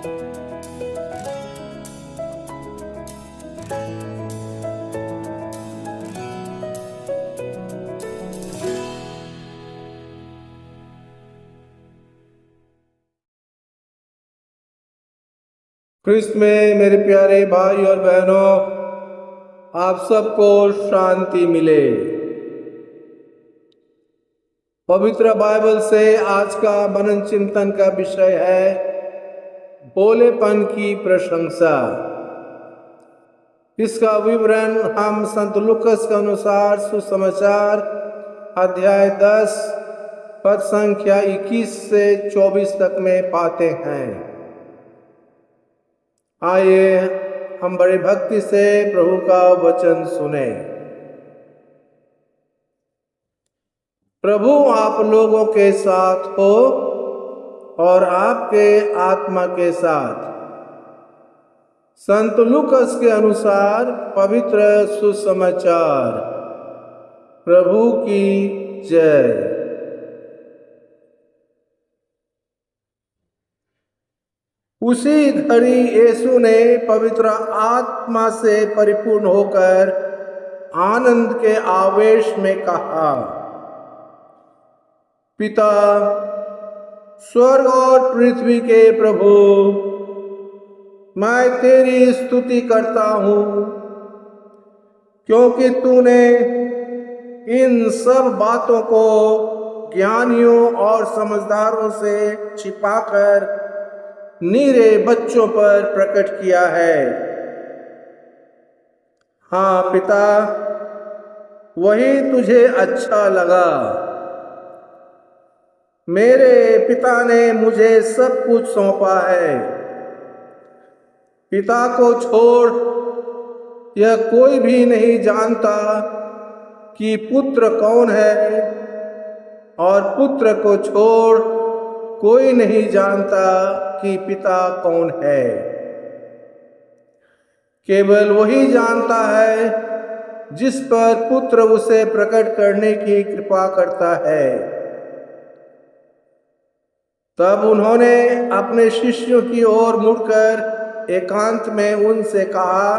क्रिस्त में मेरे प्यारे भाई और बहनों, आप सबको शांति मिले। पवित्र बाइबल से आज का मनन चिंतन का विषय है भोलेपन की प्रशंसा। इसका विवरण हम संत लूकास के अनुसार सुसमाचार अध्याय 10 पद संख्या 21 से 24 तक में पाते हैं। आइए हम बड़ी भक्ति से प्रभु का वचन सुने। प्रभु आप लोगों के साथ हो और आपके आत्मा के साथ। संत लूकास के अनुसार पवित्र सुसमाचार। प्रभु की जय। उसी घड़ी यीशु ने पवित्र आत्मा से परिपूर्ण होकर आनंद के आवेश में कहा, पिता, स्वर्ग और पृथ्वी के प्रभु, मैं तेरी स्तुति करता हूँ, क्योंकि तूने इन सब बातों को ज्ञानियों और समझदारों से छिपाकर नीरे बच्चों पर प्रकट किया है। हाँ पिता, वही तुझे अच्छा लगा। मेरे पिता ने मुझे सब कुछ सौंपा है। पिता को छोड़ यह कोई भी नहीं जानता कि पुत्र कौन है, और पुत्र को छोड़ कोई नहीं जानता कि पिता कौन है। केवल वही जानता है जिस पर पुत्र उसे प्रकट करने की कृपा करता है। तब उन्होंने अपने शिष्यों की ओर मुड़कर एकांत में उनसे कहा,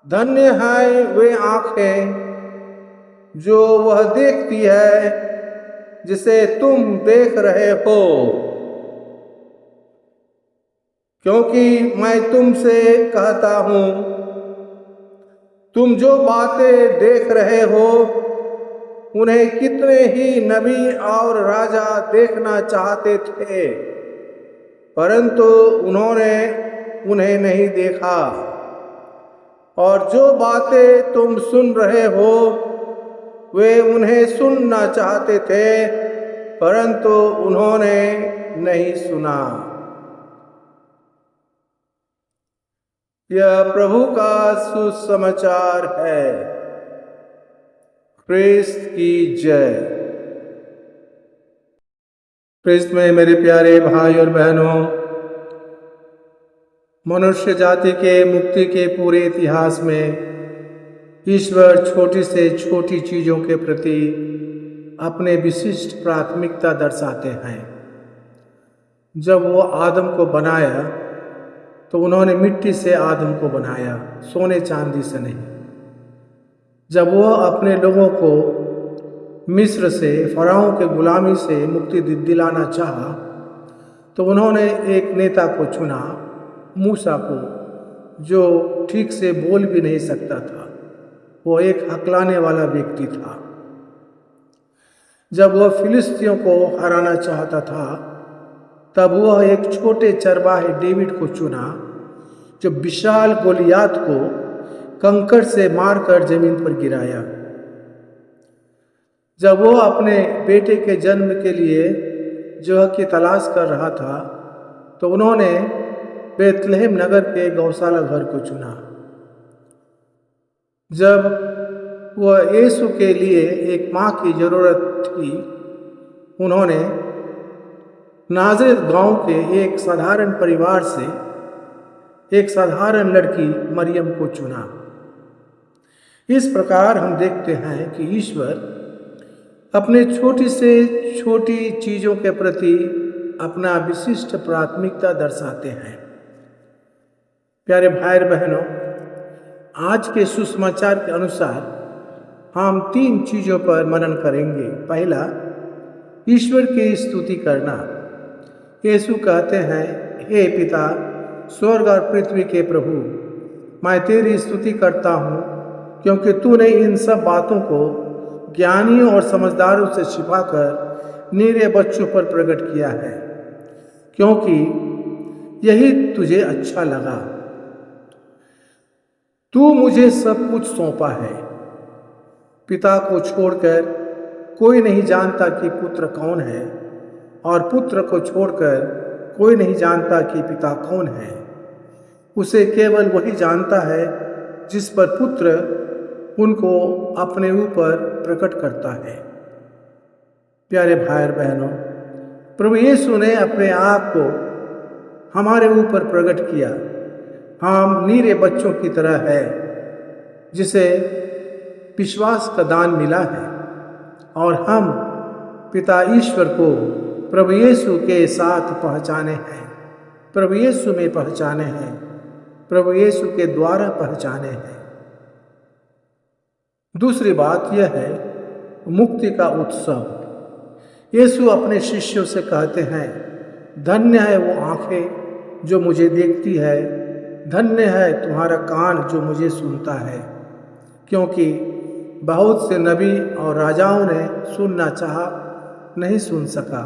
धन्य है वे आंखें जो वह देखती है जिसे तुम देख रहे हो, क्योंकि मैं तुमसे कहता हूं, तुम जो बातें देख रहे हो उन्हें कितने ही नबी और राजा देखना चाहते थे, परंतु उन्होंने उन्हें नहीं देखा। और जो बातें तुम सुन रहे हो वे उन्हें सुनना चाहते थे, परंतु उन्होंने नहीं सुना। यह प्रभु का सुसमाचार है। क्रिस्त की जय। क्रिस्त में मेरे प्यारे भाई और बहनों, मनुष्य जाति के मुक्ति के पूरे इतिहास में ईश्वर छोटी से छोटी चीज़ों के प्रति अपने विशिष्ट प्राथमिकता दर्शाते हैं। जब वो आदम को बनाया तो उन्होंने मिट्टी से आदम को बनाया, सोने चांदी से नहीं। जब वो अपने लोगों को मिस्र से, फराओं के गुलामी से मुक्ति दिलाना चाहा तो उन्होंने एक नेता को चुना, मूसा को, जो ठीक से बोल भी नहीं सकता था। वो एक हकलाने वाला व्यक्ति था। जब वह फिलिस्तियों को हराना चाहता था तब वह एक छोटे चरवाहे डेविड को चुना, जो विशाल गोलियात को कंकड़ से मारकर जमीन पर गिराया। जब वो अपने बेटे के जन्म के लिए जगह की तलाश कर रहा था तो उन्होंने बेथलेहम नगर के गौशाला घर को चुना। जब वह यीशु के लिए एक माँ की जरूरत थी, उन्होंने नाज़रेत गांव के एक साधारण परिवार से एक साधारण लड़की मरियम को चुना। इस प्रकार हम देखते हैं कि ईश्वर अपने छोटी से छोटी चीज़ों के प्रति अपना विशिष्ट प्राथमिकता दर्शाते हैं। प्यारे भाई बहनों, आज के सुसमाचार के अनुसार हम 3 चीज़ों पर मनन करेंगे। पहला, ईश्वर की स्तुति करना। यीशु कहते हैं, हे पिता, स्वर्ग और पृथ्वी के प्रभु, मैं तेरी स्तुति करता हूँ क्योंकि तूने इन सब बातों को ज्ञानियों और समझदारों से छिपाकर निरे बच्चों पर प्रकट किया है, क्योंकि यही तुझे अच्छा लगा। तू मुझे सब कुछ सौंपा है। पिता को छोड़कर कोई नहीं जानता कि पुत्र कौन है, और पुत्र को छोड़कर कोई नहीं जानता कि पिता कौन है। उसे केवल वही जानता है जिस पर पुत्र उनको अपने ऊपर प्रकट करता है। प्यारे भाई और बहनों, प्रभु यीशु ने अपने आप को हमारे ऊपर प्रकट किया। हम नीरे बच्चों की तरह है जिसे विश्वास का दान मिला है, और हम पिता ईश्वर को प्रभु यीशु के साथ पहचाने हैं, प्रभु यीशु में पहचाने हैं, प्रभु यीशु के द्वारा पहचाने हैं। दूसरी बात यह है मुक्ति का उत्सव। यीशु अपने शिष्यों से कहते हैं, धन्य है वो आंखें जो मुझे देखती है, धन्य है तुम्हारा कान जो मुझे सुनता है, क्योंकि बहुत से नबी और राजाओं ने सुनना चाहा, नहीं सुन सका,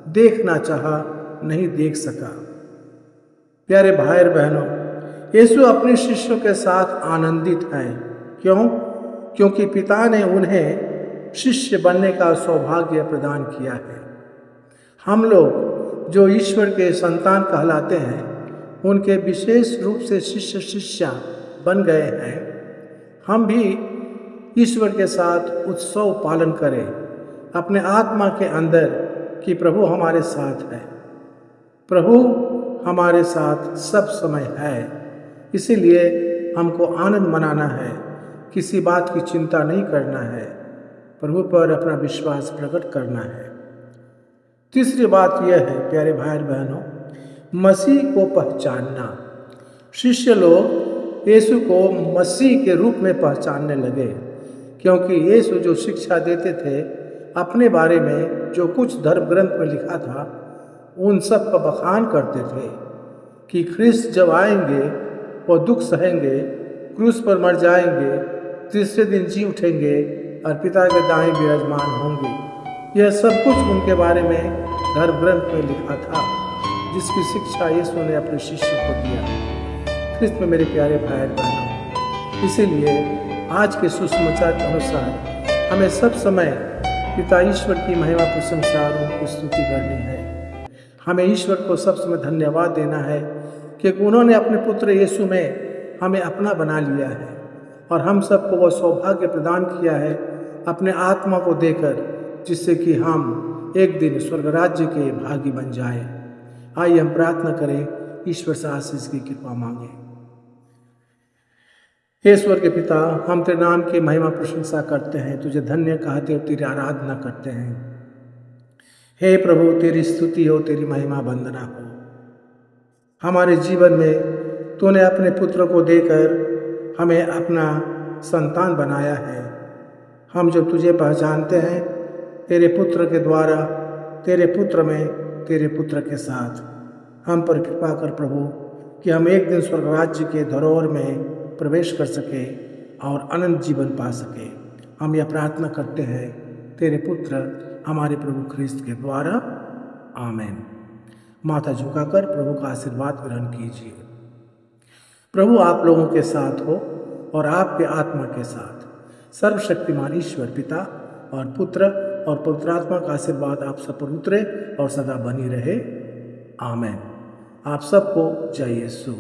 देखना चाहा, नहीं देख सका। प्यारे भाई और बहनों, यीशु अपने शिष्यों के साथ आनंदित हैं। क्यों? क्योंकि पिता ने उन्हें शिष्य बनने का सौभाग्य प्रदान किया है। हम लोग जो ईश्वर के संतान कहलाते हैं, उनके विशेष रूप से शिष्य शिष्या बन गए हैं। हम भी ईश्वर के साथ उत्सव पालन करें, अपने आत्मा के अंदर कि प्रभु हमारे साथ है, प्रभु हमारे साथ सब समय है। इसीलिए हमको आनंद मनाना है, किसी बात की चिंता नहीं करना है, प्रभु पर अपना विश्वास प्रकट करना है। तीसरी बात यह है प्यारे भाई बहनों, मसीह को पहचानना। शिष्य लोग यीशु को मसीह के रूप में पहचानने लगे, क्योंकि यीशु जो शिक्षा देते थे, अपने बारे में जो कुछ धर्म ग्रंथ में लिखा था, उन सब का बखान करते थे कि ख्रिस्त जब आएंगे वो दुख सहेंगे, क्रूस पर मर जाएंगे, तीसरे दिन जी उठेंगे और पिता के दाएं विराजमान होंगे। यह सब कुछ उनके बारे में धर्म ग्रंथ में लिखा था, जिसकी शिक्षा यीशु ने अपने शिष्यों को दिया। ख्रिस्त में मेरे प्यारे भाई बहनों, इसीलिए आज के सुसमाचार के अनुसार हमें सब समय पिता ईश्वर की महिमा प्रशंसा और उनकी स्तुति करनी है। हमें ईश्वर को सब समय धन्यवाद देना है कि उन्होंने अपने पुत्र यीशु में हमें अपना बना लिया है, और हम सबको वह सौभाग्य प्रदान किया है अपने आत्मा को देकर, जिससे कि हम एक दिन स्वर्ग राज्य के भागी बन जाए। आइए हम प्रार्थना करें, ईश्वर से आशीष की कृपा मांगे। हे ईश्वर के पिता, हम तेरे नाम की महिमा प्रशंसा करते हैं, तुझे धन्य कहते हो, तेरी आराधना करते हैं। हे प्रभु, तेरी स्तुति हो, तेरी महिमा वंदना हो। हमारे जीवन में तूने अपने पुत्र को देकर हमें अपना संतान बनाया है। हम जब तुझे पहचानते हैं तेरे पुत्र के द्वारा, तेरे पुत्र में, तेरे पुत्र के साथ, हम पर कृपा कर प्रभु कि हम एक दिन स्वर्ग राज्य के धरोहर में प्रवेश कर सके और अनंत जीवन पा सके। हम यह प्रार्थना करते हैं तेरे पुत्र हमारे प्रभु ख्रिस्त के द्वारा, आमीन। माथा झुकाकर प्रभु का आशीर्वाद ग्रहण कीजिए। प्रभु आप लोगों के साथ हो और आपके आत्मा के साथ। सर्वशक्तिमान ईश्वर पिता और पुत्र और पवित्र आत्मा का आशीर्वाद आप सब पर उतरे और सदा बनी रहे, आमीन। आप सबको जय यीशु।